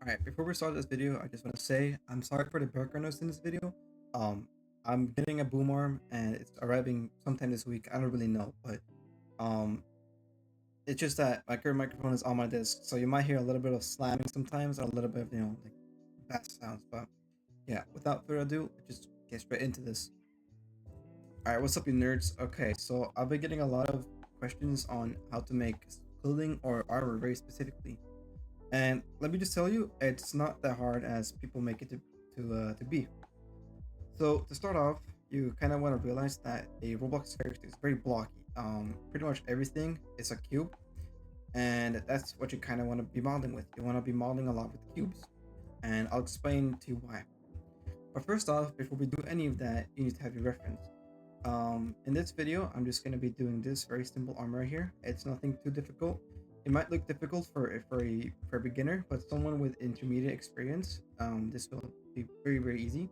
Alright, before we start this video, I just want to say I'm sorry for the background noise in this video. Um, I'm getting a boom arm and it's arriving sometime this week. I don't really know, but um, it's just that my current microphone is on my desk, so you might hear a little bit of slamming sometimes, or a little bit of like bad sounds. But yeah, without further ado, let's just get straight into this. Alright, what's up, you nerds? Okay, so I've been getting a lot of questions on how to make clothing or armor very specifically. And let me just tell you, it's not that hard as people make it to be. So to start off, you kind of want to realize that a Roblox character is very blocky. Pretty much everything is a cube, and that's what you kind of want to be modeling with. You want to be modeling a lot with cubes, and I'll explain to you why. But first off, before we do any of that, you need to have your reference. In this video, I'm just going to be doing this very simple armor right here. It's nothing too difficult. It might look difficult for a beginner, but someone with intermediate experience, this will be very easy.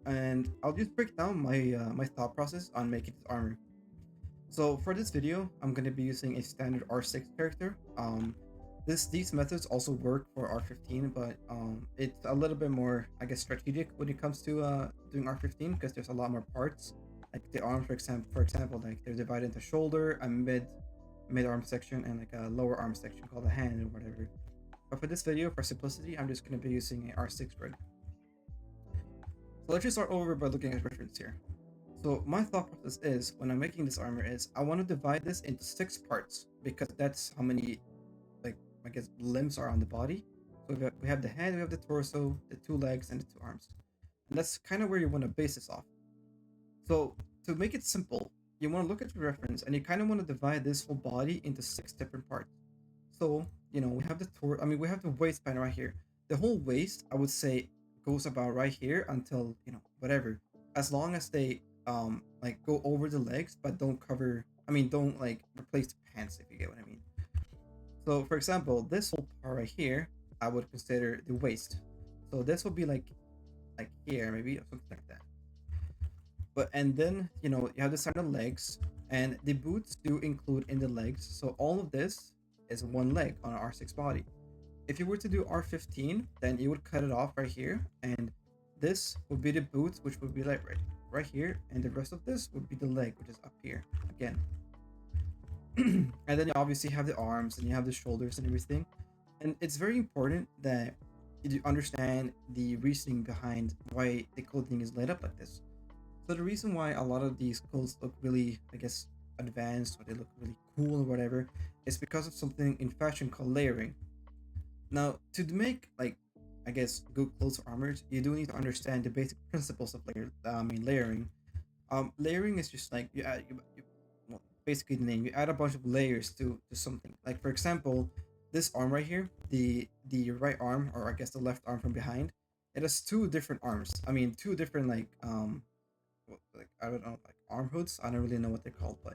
And I'll just break down my thought process on making this armor. So for this video, I'm going to be using a standard R6 character. These methods also work for R15, but it's a little bit more, I guess, strategic when it comes to doing R15 because there's a lot more parts. Like the arm, for example, like they're divided into shoulder, a mid arm section, and like a lower arm section called a hand or whatever. But for this video, for simplicity, I'm just going to be using a R6 grid. So let's just start over by looking at reference here. So my thought process is, when I'm making this armor, is I want to divide this into 6 parts because that's how many, like, I guess, limbs are on the body. So we have the head, we have the torso, the 2 legs, and the 2 arms. And that's kind of where you want to base this off. So to make it simple, you want to look at your reference and you kind of want to divide this whole body into 6 different parts. So, we have we have the waistband right here. The whole waist, I would say, goes about right here until, whatever. As long as they like go over the legs but don't like replace the pants, if you get what I mean. So for example, this whole part right here, I would consider the waist. So this will be like here maybe, or something like that. But and then you have the side of legs, and the boots do include in the legs. So all of this is one leg on an R6 body. If you were to do R15, then you would cut it off right here, and this would be the boots, which would be like right here, and the rest of this would be the leg, which is up here again. And then you obviously have the arms, and you have the shoulders and everything. And it's very important that you understand the reasoning behind why the clothing is laid up like this. So the reason why a lot of these clothes look really, I guess, advanced, or they look really cool or whatever, is because of something in fashion called layering. Now, to make, like, I guess, good clothes or armors, you do need to understand the basic principles of layering. Layering is just like well, basically the name. You add a bunch of layers to something. Like, for example, this arm right here, the right arm, or I guess the left arm from behind, it has 2 different arms. I mean, 2 different like, I don't know, like arm hoods. I don't really know what they're called, but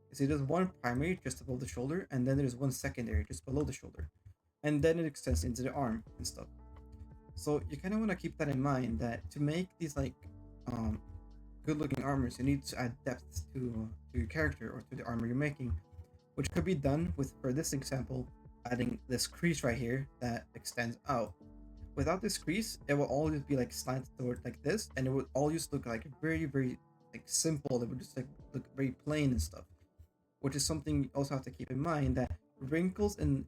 you see, there's one primary just above the shoulder, and then there's one secondary just below the shoulder, and then it extends into the arm and stuff. So you kind of want to keep that in mind, that to make these like good looking armors, you need to add depth to your character or to the armor you're making, which could be done with, for this example, adding this crease right here that extends out. Without this crease, it will always be like slanted toward like this, and it would all just look like very like simple. It would just like look very plain and stuff, which is something you also have to keep in mind, that wrinkles and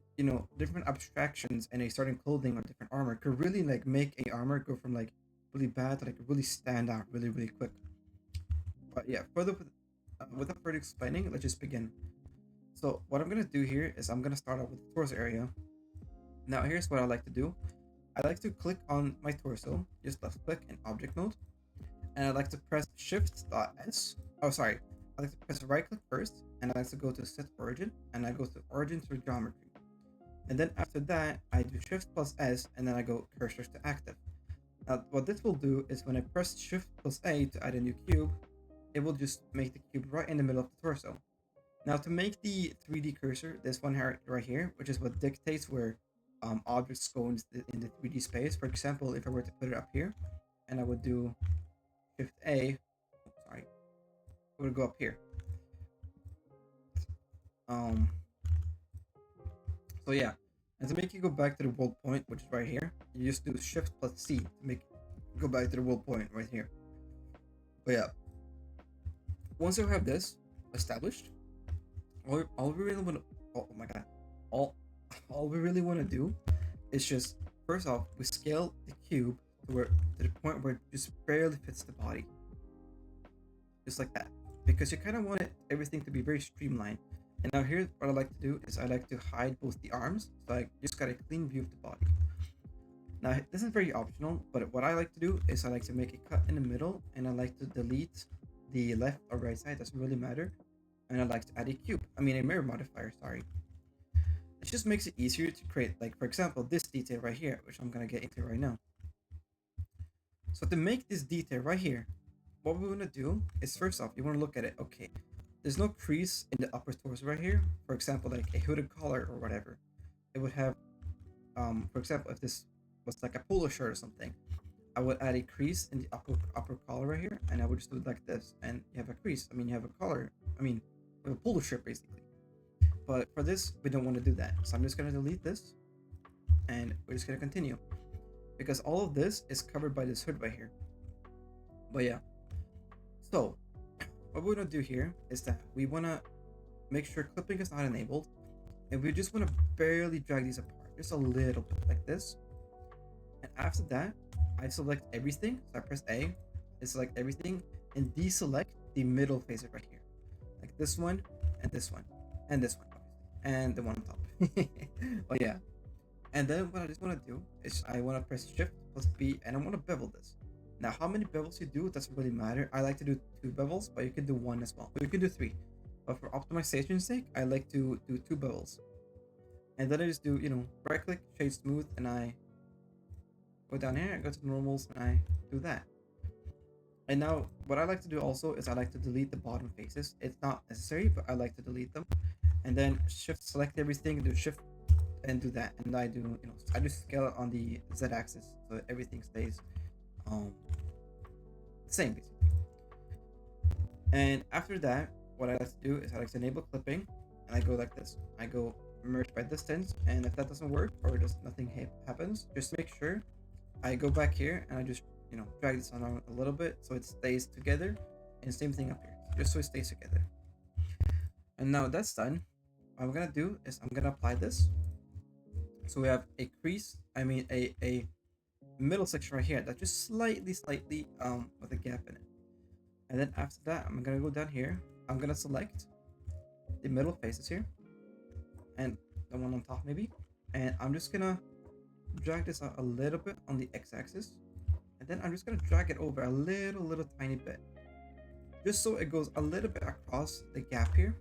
different abstractions in a certain clothing or different armor could really like make a armor go from like really bad to like really stand out really quick. But yeah, without further explaining, let's just begin. So what I'm gonna do here is I'm gonna start off with the torso area. Now here's what I like to do. I like to click on my torso, just left click in object mode, and I like to press Shift-S. Oh, sorry. I like to press right click first, and I like to go to set origin, and I go to origin to geometry. And then after that, I do Shift+S, and then I go cursor to active. Now, what this will do is when I press Shift+A to add a new cube, it will just make the cube right in the middle of the torso. Now, to make the 3D cursor, this one right here, which is what dictates where objects go in the 3D space. For example, if I were to put it up here, and I would do Shift A, sorry, it would go up here. So yeah, And to make you go back to the world point, which is right here, you just do Shift plus C to make go back to the world point right here. But yeah, once you have this established, all we really want to, oh my god, all all we really want to do is just, first off, we scale the cube to the point where it just barely fits the body, just like that, because you kind of want everything to be very streamlined. And now here, what I like to do is I like to hide both the arms, so I just got a clean view of the body. Now this is very optional, but what I like to do is I like to make a cut in the middle, and I like to delete the left or right side, doesn't really matter. And I like to add a cube, I mean a mirror modifier, sorry. It just makes it easier to create, like for example, this detail right here, which I'm gonna get into right now. So to make this detail right here, what we want to do is, first off, you want to look at it. Okay, there's no crease in the upper torso right here. For example, like a hooded collar or whatever, it would have, for example, if this was like a polo shirt or something, I would add a crease in the upper collar right here, and I would just do it like this, and you have a crease. I mean, you have a collar. I mean, you have a polo shirt basically. But for this, we don't want to do that, so I'm just gonna delete this, and we're just gonna continue, because all of this is covered by this hood right here. But yeah, so what we're gonna do here is that we wanna make sure clipping is not enabled, and we just wanna barely drag these apart, just a little bit like this. And after that, I select everything. So I press A, I select everything, and deselect the middle faces right here, like this one, and this one, and this one, and the one on top. Oh yeah. And then what I just want to do is I want to press Shift plus B, and I want to bevel this. Now, how many bevels you do doesn't really matter. I like to do 2 bevels, but you can do 1 as well. Or you can do 3. But for optimization's sake, I like to do 2 bevels. And then I just do, right click, shade smooth, and I go down here, I go to normals, and I do that. And now, what I like to do also is I like to delete the bottom faces. It's not necessary, but I like to delete them. And then Shift select everything, do Shift and do that, and I do, I just scale it on the Z-axis so that everything stays the same basically. And after that, what I like to do is I like to enable clipping, and I go like this. I go merge by distance, and if that doesn't work or just nothing happens, just make sure I go back here and I just drag this around a little bit so it stays together, and same thing up here, just so it stays together. And now that's done, what I'm gonna do is I'm gonna apply this. So we have a crease, I mean a middle section right here that just slightly with a gap in it. And then after that, I'm gonna go down here, I'm gonna select the middle faces here and the one on top maybe, and I'm just gonna drag this out a little bit on the x-axis, and then I'm just gonna drag it over a little tiny bit, just so it goes a little bit across the gap here.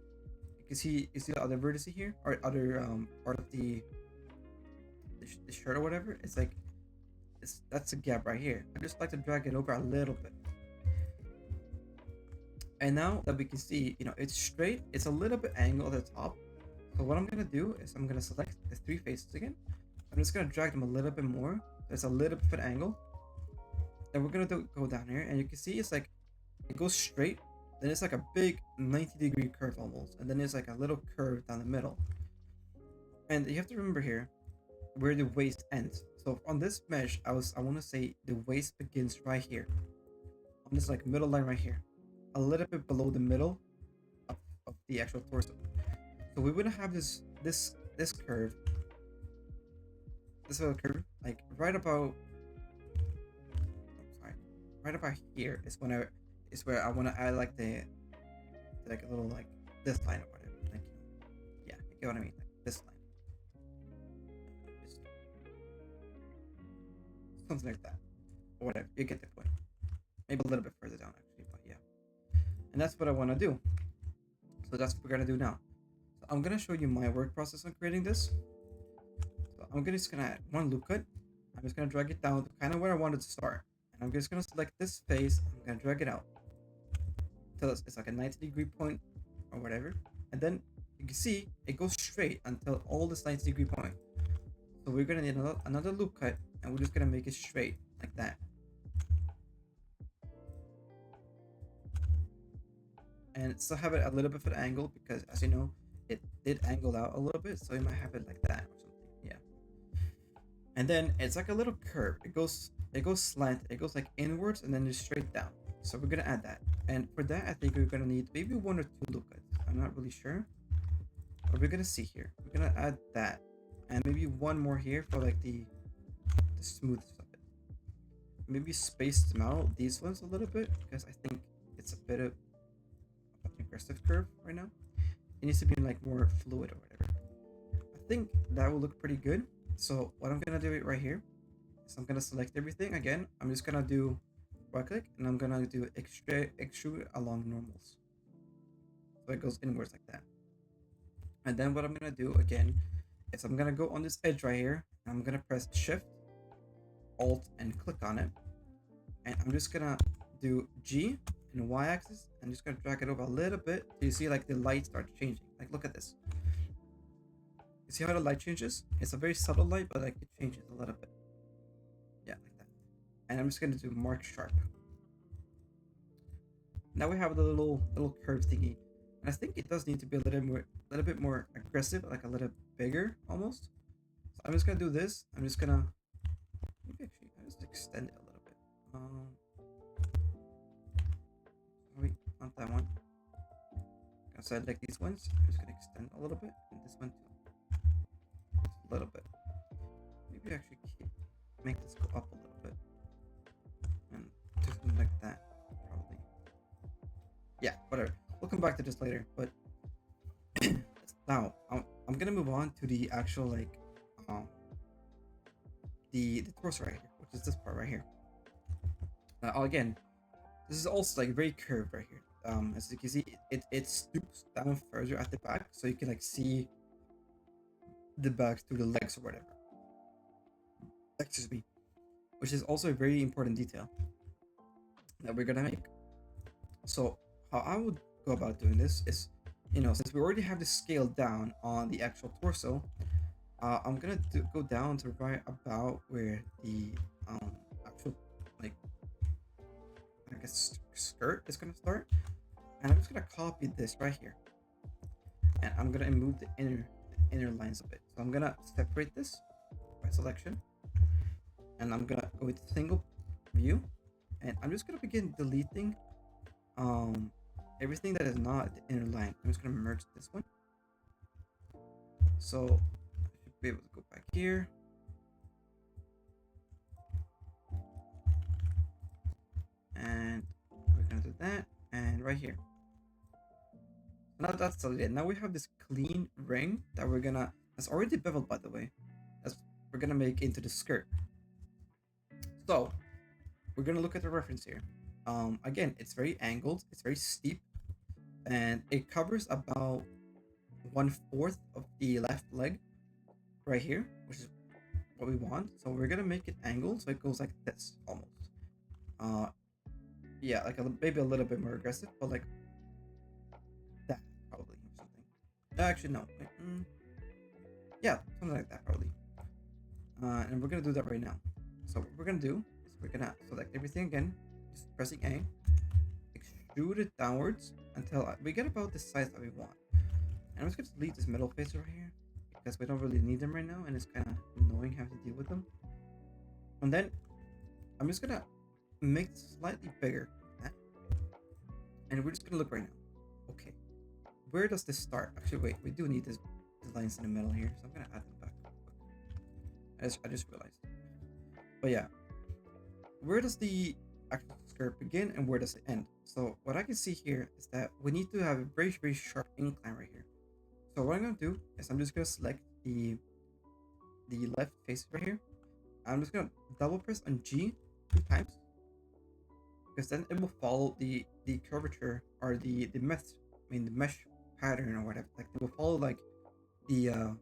You see the other vertex here, or other part of the shirt or whatever. It's like that's a gap right here. I just like to drag it over a little bit. And now that we can see, it's straight, it's a little bit angled at the top. So what I'm gonna do is I'm gonna select the 3 faces again. I'm just gonna drag them a little bit more, so it's a little bit of an angle. Then we're gonna go down here, and you can see it's like it goes straight, then it's like a big 90-degree curve almost, and then there's like a little curve down the middle. And you have to remember here where the waist ends. So on this mesh, I want to say the waist begins right here, on this like middle line right here, a little bit below the middle of the actual torso. So we would have this curve, this little curve, like right about here is where I want to add like a little like this line or whatever. Like, yeah, you get what I mean, like this line. Something like that, or whatever, you get the point. Maybe a little bit further down actually, but yeah. And that's what I want to do. So that's what we're gonna do now. So I'm gonna show you my work process on creating this. So I'm just gonna add 1 loop cut. I'm just gonna drag it down to kind of where I wanted to start, and I'm just gonna select this face. I'm gonna drag it out until it's like a 90-degree point or whatever, and then you can see it goes straight until all this 90-degree point. So we're gonna need another loop cut, and we're just gonna make it straight like that. And still have it a little bit of an angle, because as you know, it did angle out a little bit, so you might have it like that or something. Yeah. And then it's like a little curve. It goes slant. It goes like inwards and then just straight down. So we're gonna add that. And for that, I think we're gonna need maybe one or two Lucas. I'm not really sure. But we're gonna see here. We're gonna add that, and maybe one more here for like the smoothness of it. Maybe space them out these ones a little bit because I think it's a bit of an aggressive curve right now. It needs to be like more fluid or whatever. I think that will look pretty good. So what I'm gonna do it right here is I'm gonna select everything again. I'm just gonna do right click and I'm gonna do extrude along normals. So it goes inwards like that. And then what I'm gonna do again is I'm gonna go on this edge right here. And I'm gonna press Shift, Alt, and click on it. And I'm just gonna do G and Y axis. I'm just gonna drag it over a little bit. So you see like the light starts changing. Like look at this. You see how the light changes? It's a very subtle light, but like it changes a little bit. Yeah, like that. And I'm just gonna do mark sharp. Now we have the little curve thingy. And I think it does need to be a little bit more aggressive, like a little bigger almost. So I'm just gonna do this. I'm just gonna maybe actually I just extend it a little bit. Wait, not that one. Gonna select these ones. I'm just gonna extend a little bit, and this one too, just a little bit. Maybe actually make this go up a little bit, and just like that, probably. Yeah, whatever. We'll come back to this later. But now I'm gonna move on to the actual like um the torso right here, which is this part right here. Now again, this is also like very curved right here. As you can see, it stoops down further at the back, so you can like see the back through the legs or whatever. Excuse me, which is also a very important detail that we're gonna make. So how I would go about doing this is, since we already have the scale down on the actual torso, I'm gonna go down to right about where the actual like I guess skirt is gonna start, and I'm just gonna copy this right here, and I'm gonna move the inner lines a bit. So I'm gonna separate this by selection, and I'm gonna go with single view, and I'm just gonna begin deleting um everything that is not the inner line. I'm just gonna merge this one, so I should be able to go back here, and we're gonna do that, and right here. Now that's deleted. Now we have this clean ring that that's already beveled, by the way. That's we're gonna make into the skirt. So we're gonna look at the reference here. Again, it's very angled, it's very steep, and it covers about 1/4 of the left leg right here, which is what we want. So we're gonna make it angled so it goes like this almost. Uh, yeah, like maybe a little bit more aggressive, but like that probably or something. Actually, no. Yeah, something like that probably. And we're gonna do that right now. So what we're gonna do is we're gonna select everything again, just pressing A, extrude it downwards until we get about the size that we want. And I'm just gonna delete this middle face right here because we don't really need them right now, and it's kind of annoying having to deal with them. And then I'm just gonna make it slightly bigger, and we're just gonna look right now. Okay, where does this start? Actually, wait, we do need these lines in the middle here, so I'm gonna add them back. I just realized. But yeah, where does the actual skirt begin and where does it end? So what I can see here is that we need to have a very, very sharp incline right here. So what I'm gonna do is I'm just gonna select the left face right here. I'm just gonna double press on G 2 times because then it will follow the curvature or the mesh pattern or whatever. Like it will follow like the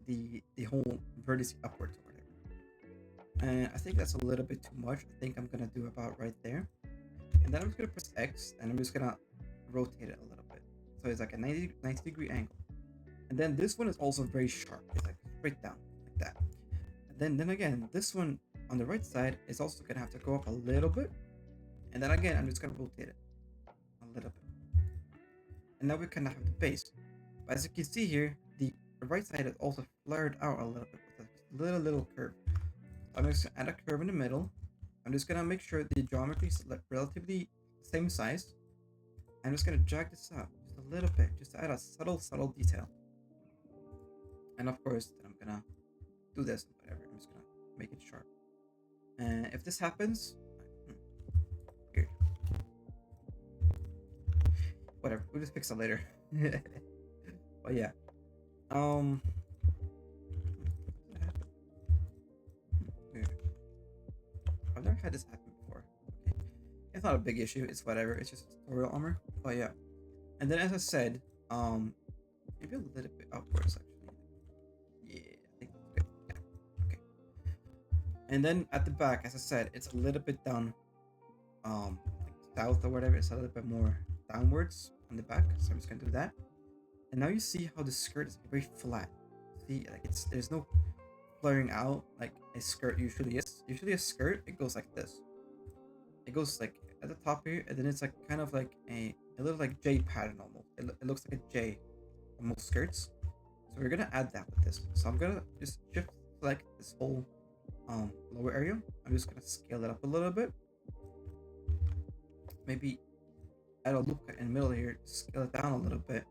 the whole vertex upwards or whatever. And I think that's a little bit too much. I think I'm gonna do about right there, and then I'm just gonna press X and I'm just gonna rotate it a little bit so it's like a 90 degree angle. And then this one is also very sharp. It's like straight down like that. And then again, this one on the right side is also gonna have to go up a little bit, and then again I'm just gonna rotate it a little bit, and now we kind of have the base. But as you can see here, the right side is also flared out a little bit with little curve. I'm just gonna add a curve in the middle. I'm just gonna make sure the geometry is relatively same size. I'm just gonna drag this out just a little bit, just to add a subtle detail. And of course, then I'm gonna do this, whatever. I'm just gonna make it sharp. And if this happens, weird. Whatever, we'll just fix it later. But yeah, weird. I've never had this happen before. Okay. It's not a big issue. It's whatever. It's just tutorial armor. But yeah, and then as I said, maybe a little bit upwards actually. Yeah, I think that's good. Yeah. Okay. And then at the back, as I said, it's a little bit down, like south or whatever. It's a little bit more downwards on the back. So I'm just gonna do that. And now you see how the skirt is very flat. See, like there's no flaring out like a skirt usually is. Usually a skirt, it goes like this. It goes like at the top here, and then it's like kind of like a little like J pattern almost. It looks like a J on most skirts. So we're gonna add that with this. So I'm gonna just shift select this whole lower area. I'm just gonna scale it up a little bit. Maybe add a loop cut in the middle here, scale it down a little bit.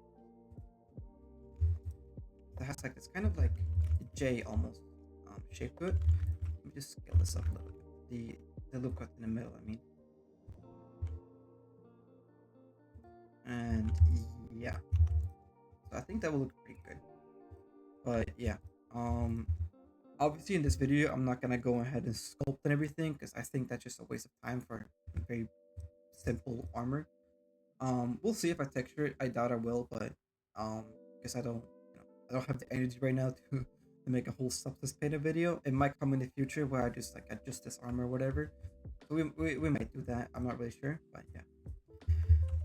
It has like it's kind of like a J almost shape to it. Let me just scale this up a little bit. The loop cut in the middle, I mean. And yeah, so I think that will look pretty good. But yeah, obviously in this video I'm not gonna go ahead and sculpt and everything because I think that's just a waste of time for a very simple armor. We'll see if I texture it. I doubt I will, but because I don't, I don't have the energy right now to make a whole substance painter video. It might come in the future where I just like adjust this armor or whatever. So we might do that. I'm not really sure, but yeah.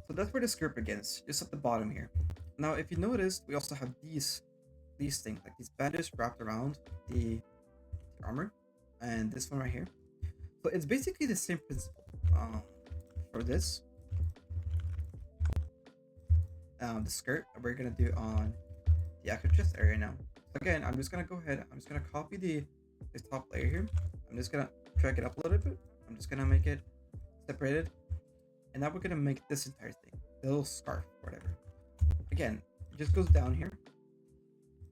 So that's where the skirt begins, just at the bottom here. Now, if you notice, we also have these things, like these bandages wrapped around the armor, and this one right here. So it's basically the same principle for this. The skirt we're gonna do on the actual chest area now. So again, I'm just gonna go ahead. I'm just gonna copy this top layer here. I'm just gonna drag it up a little bit. I'm just gonna make it separated, and now we're gonna make this entire thing, the little scarf, whatever. Again, it just goes down here.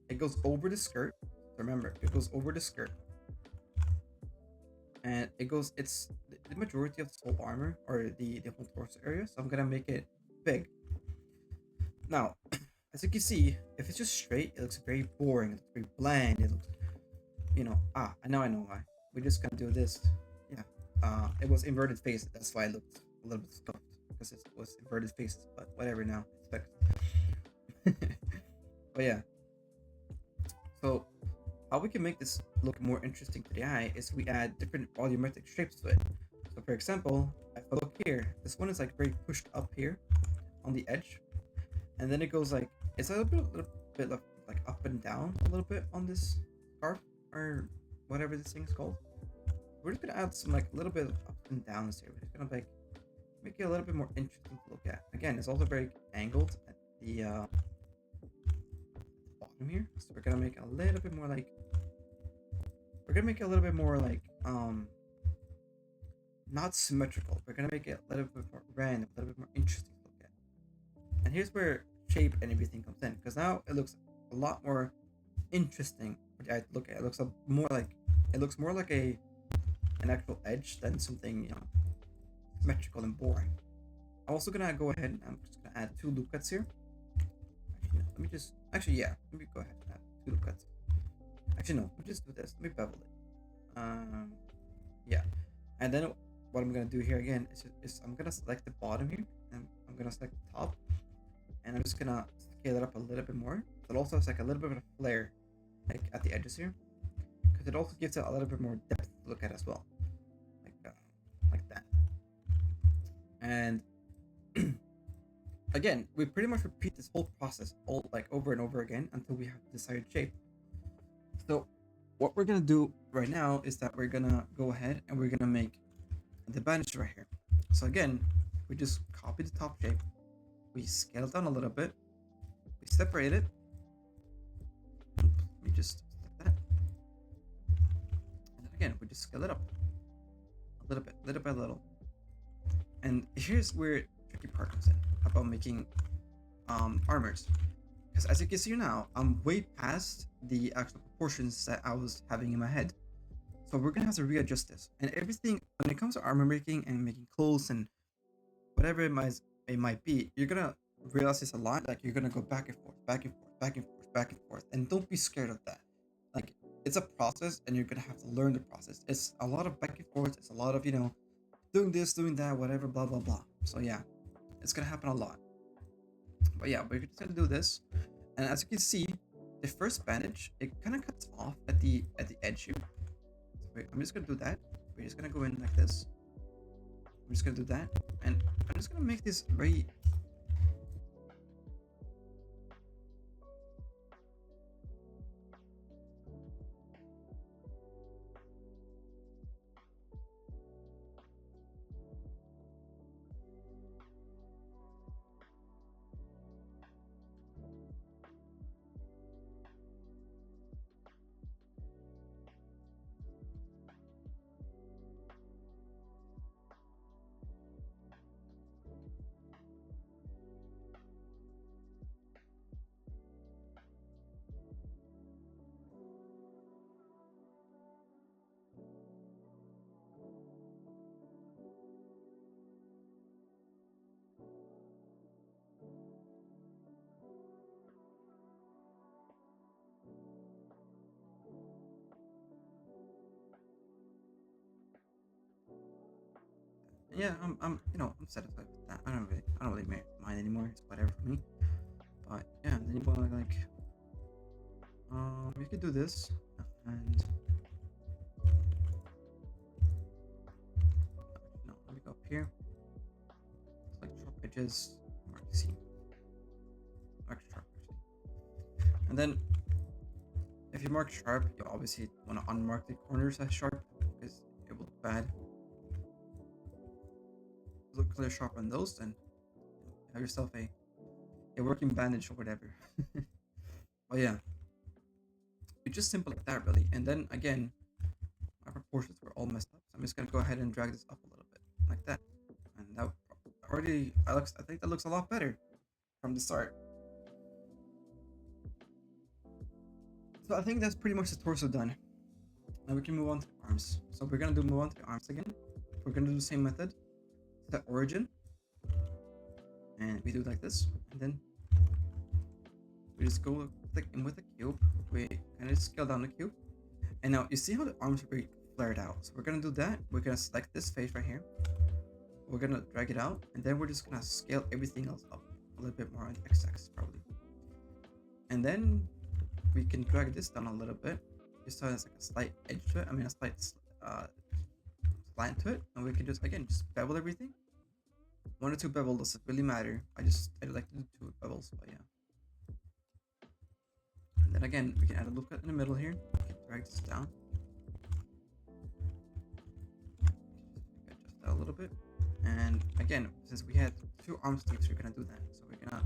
It goes over the skirt. Remember, it goes over the skirt, and it goes. It's the majority of this whole armor or the whole torso area. So I'm gonna make it big. Now, as you can see, if it's just straight, it looks very boring. It looks very bland. It looks, now I know why. We're just gonna do this. Yeah. It was inverted faces. That's why it looked a little bit stuffed because it was inverted faces. But whatever now. It's fixed. But yeah. So how we can make this look more interesting to the eye is we add different volumetric shapes to it. So for example, if I look here, this one is like very pushed up here on the edge. And then it goes like it's a little bit of like up and down a little bit on this scarf or whatever this thing is called. We're just gonna add some like a little bit of up and downs here. We're just gonna like make it a little bit more interesting to look at. Again, it's also very angled at the bottom here, so we're gonna make it a little bit more like not symmetrical. We're gonna make it a little bit more random, a little bit more interesting. And here's where shape and everything comes in, because now it looks a lot more interesting. I look at it looks more like an actual edge than something symmetrical and boring. I'm also gonna go ahead and I'm just gonna add 2 loop cuts here. Let me go ahead and add 2 loop cuts. Actually, no, let me just do this. Let me bevel it. Yeah, and then what I'm gonna do here again is I'm gonna select the bottom here, and I'm gonna select the top. And I'm just gonna scale it up a little bit more. It also has like a little bit of a flare, like at the edges here, because it also gives it a little bit more depth to look at as well, like that. And again, we pretty much repeat this whole process all like over and over again until we have the desired shape. So what we're gonna do right now is that we're gonna go ahead and we're gonna make the bandage right here. So again, we just copy the top shape. We scale it down a little bit. We separate it. Let me just set that. again, we just scale it up a little bit, little by little. And here's where tricky part comes in about making armors. Because as you can see now, I'm way past the actual proportions that I was having in my head. So we're gonna have to readjust this. And everything when it comes to armor making and making clothes and whatever it might be, you're gonna realize this a lot. Like you're gonna go back and forth, back and forth, back and forth, back and forth. And don't be scared of that. Like it's a process and you're gonna have to learn the process. It's a lot of back and forth, it's a lot of, doing this, doing that, whatever, blah blah blah. So yeah, it's gonna happen a lot. But yeah, we're just gonna do this. And as you can see, the first bandage, it kind of cuts off at the edge here. So wait, I'm just gonna do that. We're just gonna go in like this. I'm just gonna do that, and I'm just gonna make this very. Yeah, I'm satisfied with that. I don't really mind anymore. It's whatever for me. But yeah, then you want to like, you could do this, and no, let me go up here. Select sharp edges, mark seam, mark sharp actually, and then if you mark sharp, you obviously want to unmark the corners as sharp because it will look bad. Look clear sharp on those, then have yourself a working bandage or whatever. But yeah, it's just simple like that really. And then again, my proportions were all messed up, so I'm just gonna go ahead and drag this up a little bit like that, and that already I think that looks a lot better from the start. So I think that's pretty much the torso done. Now we can move on to the arms. So we're gonna move on to the arms again. We're gonna do the same method. Set origin, and we do it like this, and then we just go click in with the cube. We kind of scale down the cube, and now you see how the arms are very flared out. So we're gonna do that. We're gonna select this face right here. We're gonna drag it out, and then we're just gonna scale everything else up a little bit more on x-axis probably, and then we can drag this down a little bit just so there's like a slight edge to it. I mean a slight slant to it, and we can just again just bevel everything. 1 or 2 bevel doesn't really matter. I like to do 2 bevels, but yeah. And then again, we can add a loop cut in the middle here. We can drag this down. Adjust that a little bit. And again, since we had 2 arm sleeves, we're gonna do that. So we're gonna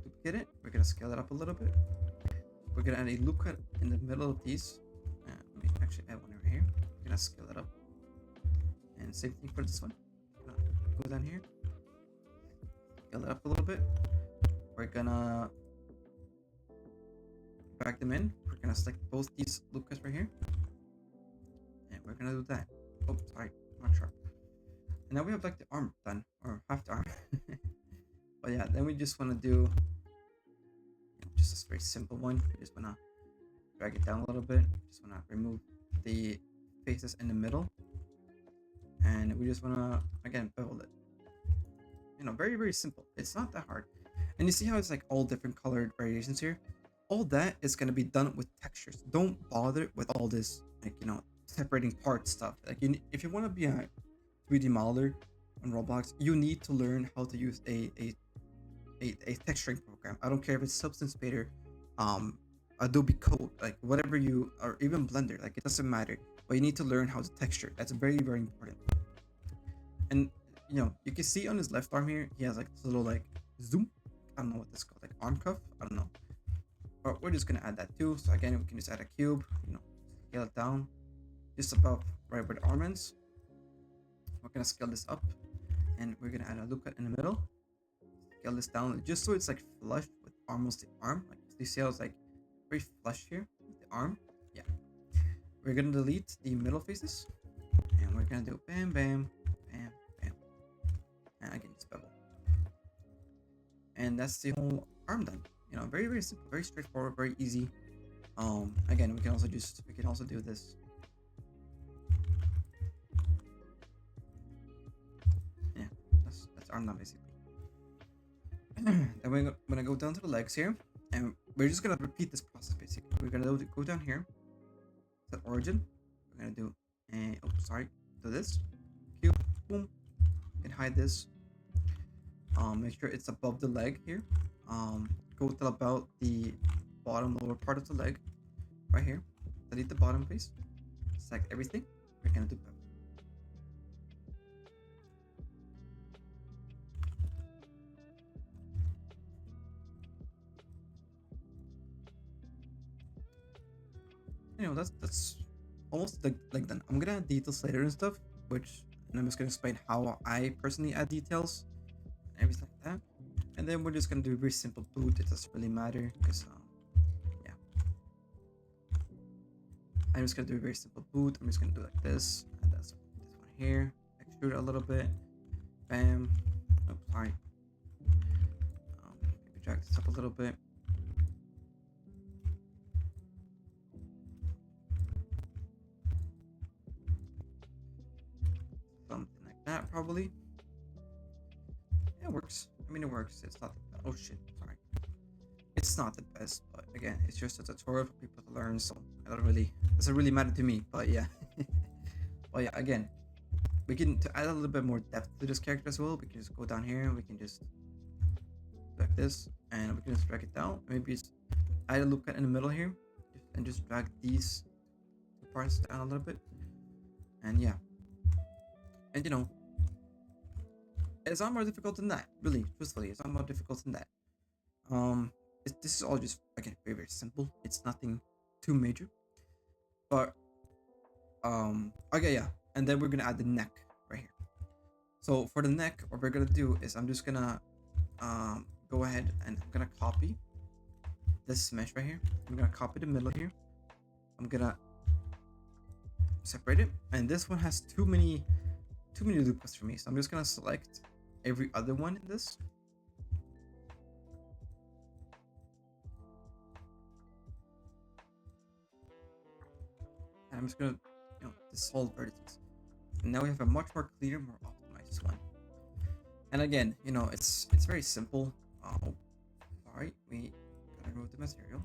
duplicate it. We're gonna scale it up a little bit. We're gonna add a loop cut in the middle of these. Let me actually add one over here. We're gonna scale it up. And same thing for this one. Go down here. Scale it up a little bit. We're gonna drag them in. We're gonna select both these loop cuts right here, and we're gonna do that. Oh, sorry, not sharp. And now we have like the arm done, or half the arm. But yeah, then we just want to do just a very simple one. We just want to drag it down a little bit. Just want to remove the faces in the middle, and we just want to again bevel it. Very very simple. It's not that hard. And you see how it's like all different colored variations here. All that is going to be done with textures. Don't bother with all this like separating part stuff. Like if you want to be a 3D modeler on Roblox, you need to learn how to use a texturing program. I don't care if it's Substance Painter, Adobe Code, like whatever or even Blender. Like it doesn't matter. But you need to learn how to texture. That's very very important. And you can see on his left arm here, he has like this little like zoom. I don't know what this is called, like arm cuff. I don't know. But we're just gonna add that too. So again, we can just add a cube. Scale it down. just above right where the arm ends. We're gonna scale this up, and we're gonna add a loop cut in the middle. Scale this down just so it's like flush with almost the arm. Like you see how it's like very flush here with the arm. Yeah. We're gonna delete the middle faces, and we're gonna do bam, bam, bam, bam, and again it's bevel. And that's the whole arm done. You know, very simple, very straightforward, very easy. Again, we can also do this. Yeah, that's arm done basically. Then we're gonna go down to the legs here, and we're just gonna repeat this process basically. We're gonna go down here to origin. We're gonna do do this. Cube, boom. You can hide this. Make sure it's above the leg here. Go to about the bottom lower part of the leg, right here. Delete the bottom piece. Select everything. We're gonna do bevel. You know, that's almost like done. I'm gonna add details later and stuff, and I'm just gonna explain how I personally add details and everything like that. And then we're just gonna do a very simple boot. It doesn't really matter because yeah, I'm just gonna do a very simple boot. I'm just gonna do like this, and that's this one here. Extrude it a little bit. Bam. Oh, sorry. Maybe drag this up a little bit. Something like that, probably. Yeah, it works. I mean, it works. It's not. Oh shit! Sorry. It's not the best, but again, it's just a tutorial for people to learn. So I don't really. Doesn't really matter to me. But yeah. But yeah, again, we can to add a little bit more depth to this character as well. We can just go down here. We can just like this, and we can just drag it down. Maybe just add a loop cut in the middle here, and just drag these two parts down a little bit. And yeah, and you know, it's not more difficult than that. Really, truthfully, it's not more difficult than that. This is all just again very simple. It's nothing too major, but okay, yeah, and then we're gonna add the neck right here. So for the neck, what we're gonna do is I'm just gonna go ahead and I'm gonna copy this mesh right here. I'm gonna copy the middle here. I'm gonna separate it, and this one has too many loop cuts for me, so I'm just gonna select every other one in this. And I'm just gonna, dissolve vertices. And now we have a much more clear, more optimized one. And again, it's very simple. Oh, sorry, we gotta remove the material.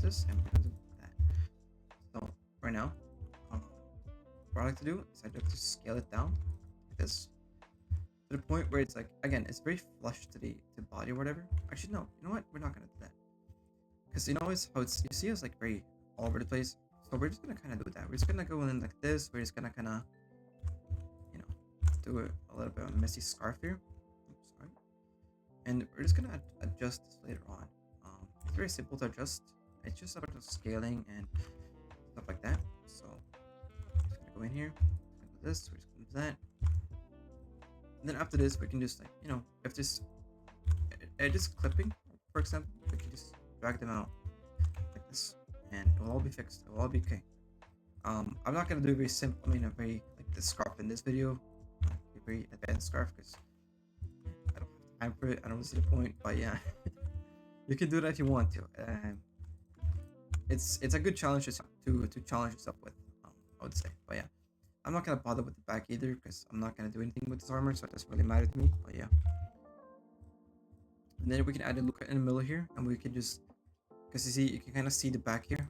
This and we're gonna do that. So right now, what I like to do is I like to scale it down like this to the point where it's like again, it's very flush to the body or whatever. Actually, no, you know what? We're not gonna do that because it's how it's you see it's like very all over the place. So we're just gonna kind of do that. We're just gonna go in like this. We're just gonna kind of, do a little bit of a messy scarf here. Oops, sorry. And we're just gonna adjust this later on. It's very simple to adjust. It's just about the scaling and stuff like that. So just gonna go in here, do this. We're just gonna do that. And then after this, we can just if this edges clipping, for example, we can just drag them out like this. And it will all be fixed. It will all be okay. I'm not gonna do a very simple. I mean, a very like this scarf in this video, a very advanced scarf because I don't have time for it. I don't really see the point. But yeah, you can do that if you want to. It's a good challenge to challenge yourself with. I would say. But yeah, I'm not gonna bother with the back either because I'm not gonna do anything with this armor, so it doesn't really matter to me. But yeah, and then we can add a look in the middle here, and we can just. Because you can kind of see the back here.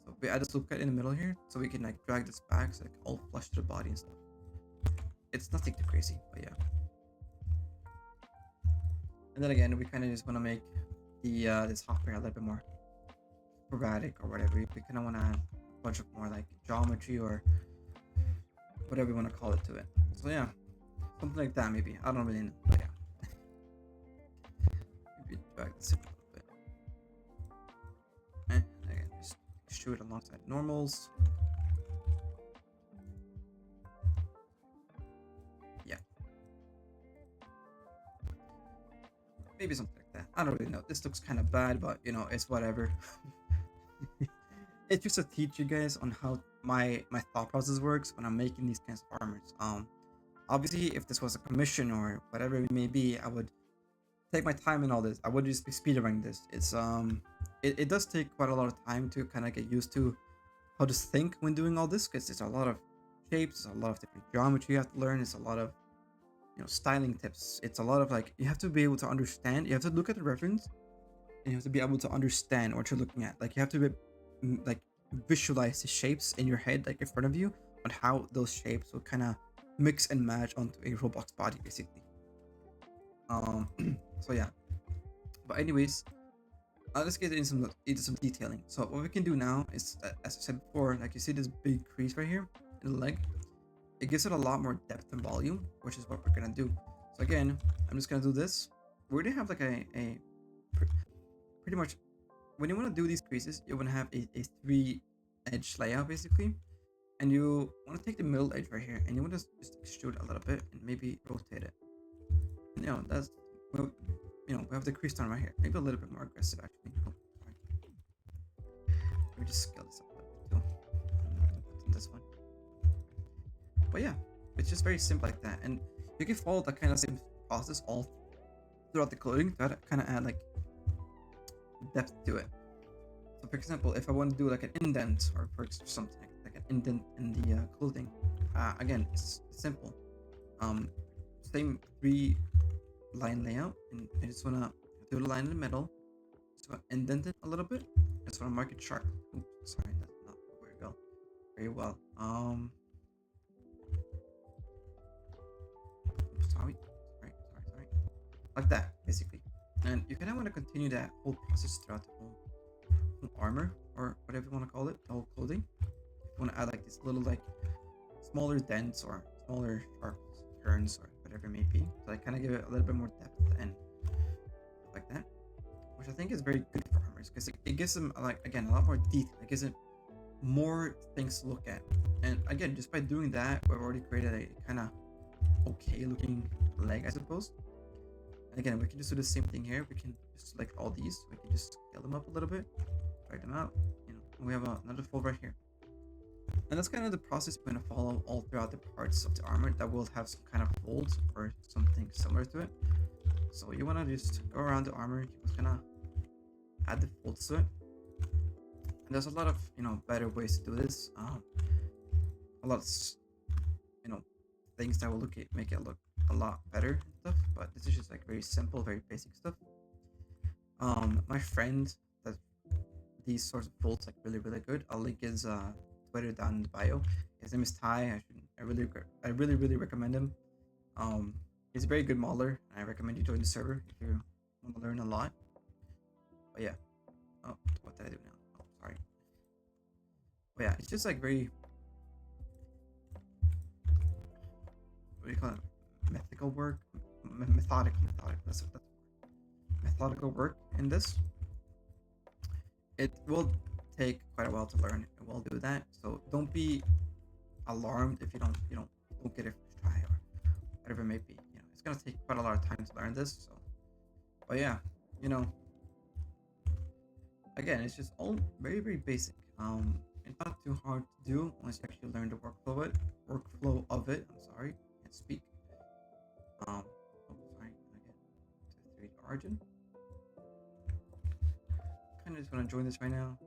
So we add this loop cut in the middle here, so we can like drag this back so like all flush to the body and stuff. It's nothing too crazy, but yeah. And then again, we kind of just want to make the this hopper a little bit more sporadic or whatever. We kind of want to add a bunch of more like geometry or whatever we want to call it to it. So yeah, something like that maybe. I don't really know, but yeah. Maybe drag this in. And again, just extrude alongside normals. maybe something like that. I don't really know. This looks kind of bad, but it's whatever. It's just to teach you guys on how my thought process works when I'm making these kinds of armors. Obviously, if this was a commission or whatever it may be, I would take my time in all this. I would just be speedrunning this. It does take quite a lot of time to kind of get used to how to think when doing all this, because it's a lot of shapes, it's a lot of different geometry you have to learn, it's a lot of styling tips. It's a lot of like you have to be able to understand. You have to look at the reference, and you have to be able to understand what you're looking at. Like you have to be like visualize the shapes in your head, like in front of you, on how those shapes will kind of mix and match onto a Roblox body, basically. Um, so yeah. But anyways, let's get into some detailing. So what we can do now is, as I said before, like you see this big crease right here in the leg. It gives it a lot more depth and volume, which is what we're gonna do. So again, I'm just gonna do this. We're gonna have like a pretty much, when you want to do these creases, you want to have a three edge layout basically, and you want to take the middle edge right here, and you want to just extrude a little bit and maybe rotate it. And, that's, well, we have the crease down right here. Maybe a little bit more aggressive actually. Oh, sorry. Let me just scale this up a little bit too. This one. But yeah, it's just very simple like that, and you can follow that kind of same process all throughout the clothing to kind of add like depth to it. So for example, if I want to do like an indent or for something like an indent in the clothing, again, it's simple. Same three line layout, and I just want to do the line in the middle, just want to indent it a little bit. I just want to mark it sharp. Oops, sorry, that's not where we go very well. Sorry, like that basically. And you kind of want to continue that whole process throughout the whole armor, or whatever you want to call it, the whole clothing. If you want to add like this little like smaller dents or smaller sharp turns or whatever it may be, so I kind of give it a little bit more depth and like that, which I think is very good for armors, because it gives them like, again, a lot more detail. It gives it more things to look at, and again, just by doing that, we've already created a kind of okay looking leg, I suppose. And again, we can just do the same thing here. We can just select all these. We can just scale them up a little bit, drag them out. We have another fold right here. And that's kind of the process we're going to follow all throughout the parts of the armor that will have some kind of folds or something similar to it. So you want to just go around the armor, you just kind of add the folds to it. And there's a lot of, better ways to do this. A lot of, things that will make it look a lot better and stuff, but this is just like very simple, very basic stuff. My friend that these sorts of folds like really good. I'll link his Twitter down in the bio. His name is Ty. I really recommend him. He's a very good modeler, and I recommend you join the server if you want to learn a lot. But yeah. Oh, what did I do now? Oh, sorry. But yeah, it's just like very, what do you call it? Methodical work. Methodical. That's methodical work in this. It will take quite a while to learn, and we'll do that. So don't be alarmed if you don't get it first try or whatever it may be. It's gonna take quite a lot of time to learn this. So, but yeah, again, it's just all very basic. It's not too hard to do once you actually learn the workflow of it. I'm sorry, I can't speak. Sorry, can I get to 3D origin? Kind of just want to join this right now.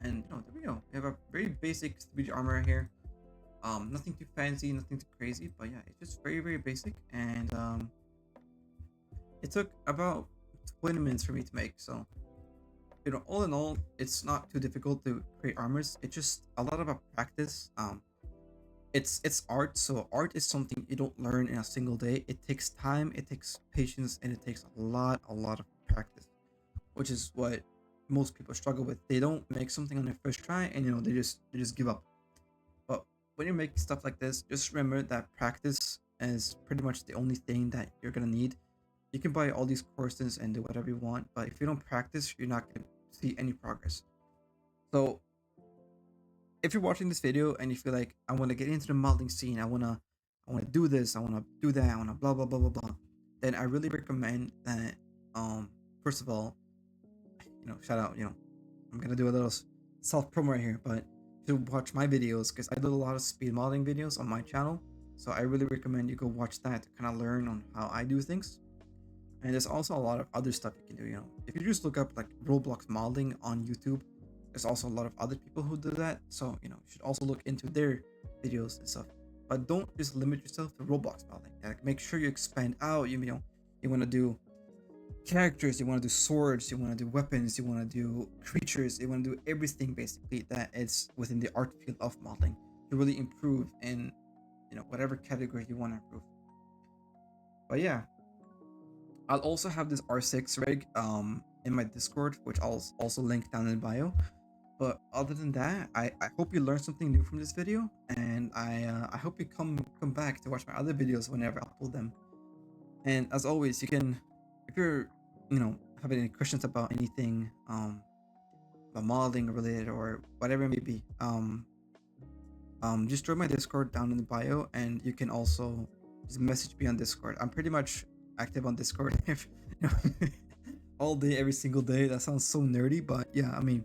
And there we go. We have a very basic 3D armor right here. Nothing too fancy, nothing too crazy, but yeah, it's just very basic. And it took about 20 minutes for me to make. So all in all, it's not too difficult to create armors. It's just a lot of a practice. It's art, so art is something you don't learn in a single day. It takes time, it takes patience, and it takes a lot of practice, which is what most people struggle with. They don't make something on their first try, and they just give up. But when you're making stuff like this, just remember that practice is pretty much the only thing that you're gonna need. You can buy all these courses and do whatever you want, but if you don't practice, you're not gonna see any progress. So if you're watching this video and you feel like I want to get into the modeling scene, I wanna do this, I wanna do that, I wanna blah blah blah blah blah, then I really recommend that um first of all, shout out, I'm gonna do a little self promo right here, but to watch my videos because I do a lot of speed modeling videos on my channel. So I really recommend you go watch that to kind of learn on how I do things. And there's also a lot of other stuff you can do. If you just look up like Roblox modeling on YouTube, there's also a lot of other people who do that. So you should also look into their videos and stuff. But don't just limit yourself to Roblox modeling. Like make sure you expand out. You want to do characters, you want to do swords, you want to do weapons, you want to do creatures, you want to do everything basically that is within the art field of modeling to really improve in whatever category you want to improve. But yeah, I'll also have this R6 rig in my Discord, which I'll also link down in the bio. But other than that, I hope you learned something new from this video, and I hope you come back to watch my other videos whenever I upload them. And as always, you can, if you're, having any questions about anything, about modeling related or whatever it may be, just join my Discord down in the bio, and you can also just message me on Discord. I'm pretty much active on Discord if all day, every single day. That sounds so nerdy, but yeah, I mean,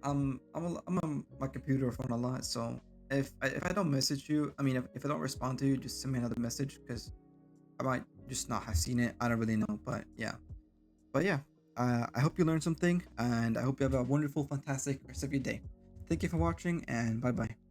I'm on my computer or phone a lot, so if I don't message you, I mean, if I don't respond to you, just send me another message because I might just not have seen it. I don't really know, but yeah. But yeah, I hope you learned something, and I hope you have a wonderful, fantastic rest of your day. Thank you for watching, and bye bye.